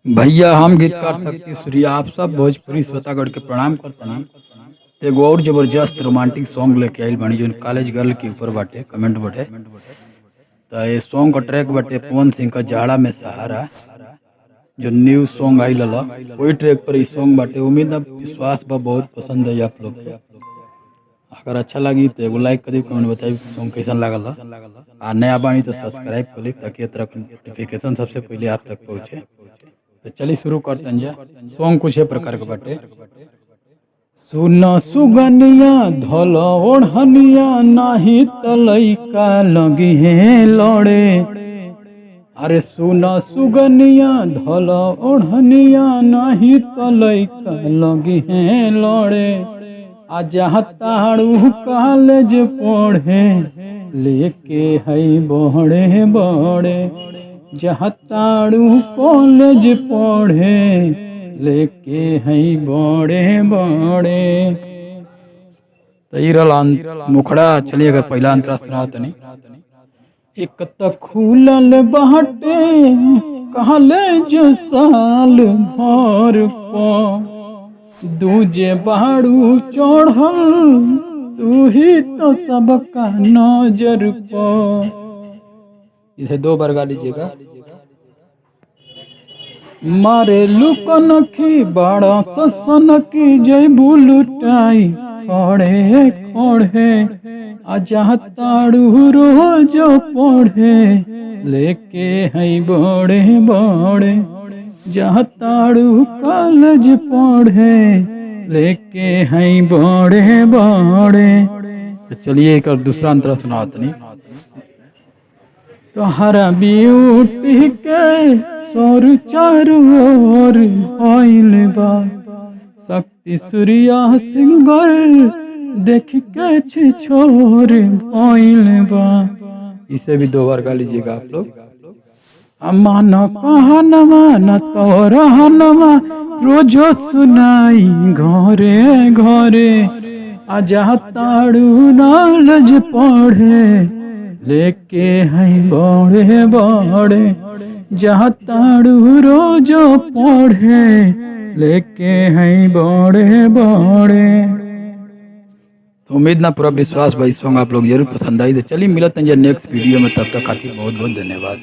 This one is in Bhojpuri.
भैया हम गीतकार शक्ति सूर्या आप सब भोजपुरी श्रोतागढ़ के प्रणाम करतनी। तो एगो और जबरदस्त रोमांटिक सॉन्ग लेके आइल बानी जो कॉलेज गर्ल के ऊपर बाटे कमेंट बाटे। तो ये सॉन्ग का ट्रैक बाटे पवन सिंह का जाड़ा में सहारा, जो न्यू सॉन्ग आइल वही ट्रैक पर ये सॉन्ग बाटे। उम्मीद है विश्वास बा बहुत पसंद है आप लोग के। अगर अच्छा लगी तो एगो लाइक करी, कमेंट बताई सॉन्ग कैसा लागल। आ नया बानी तो सब्सक्राइब कर ली ताकि ये तरह नोटिफिकेशन सबसे पहले आप तक पहुँचे। तो चलिए शुरू करते हैं। सॉन्ग कुछ है प्रकार के बाटे। सुना सुगनिया धल ओढ़निया नाही तलैका लगी है लड़े। अरे सुना सुगनिया धल ओढ़निया नाही तलैका लगी है लड़े। आजा ताड़ू कॉलेज पढ़े लेके है बड़े बड़े। जहाँ ताड़ू कॉलेज पढ़े लेके है बड़े बड़े। तो ये मुखड़ा। चलिए अगर पहला अंतरा सुना तनी। एक तो खुलल बाटे कॉलेज साल भर पर, दूजे बाड़ू चढ़ल तू ही तो सबका नजर पर। इसे 2 बार गा लीजिएगा। मारे लुकन की बड़ा ससन की जय बुलुटाई खड़े खड़े। आजा ताड़ू रोज पढ़े लेके है बड़े बड़े। जहाँ ताड़ू कॉलेज पढ़े लेके है बड़े बड़े। तो चलिए एक और दूसरा अंतरा सुनात नहीं। तोहरा ब्यूटी के सौर चारू ओर आइल बा, शक्ति सूर्या सिंगर देख के छोर आइल बा। इसे भी 2 बार गा लीजिएगा आप लोग। अमान कहनमा न तो रहनमा रोजो सुनाई घरे घरे। आजा ताड़ू नॉलेज पढ़े लेके है बड़े बड़े। जहाँ ताड़ू रोजो पढ़े लेके है बड़े बड़े। तो उम्मीद ना पूरा विश्वास भाई सॉन्ग आप लोग जरूर पसंद आई। तो चलिए मिलते हैं नेक्स्ट वीडियो में, तब तक खातिर बहुत बहुत धन्यवाद।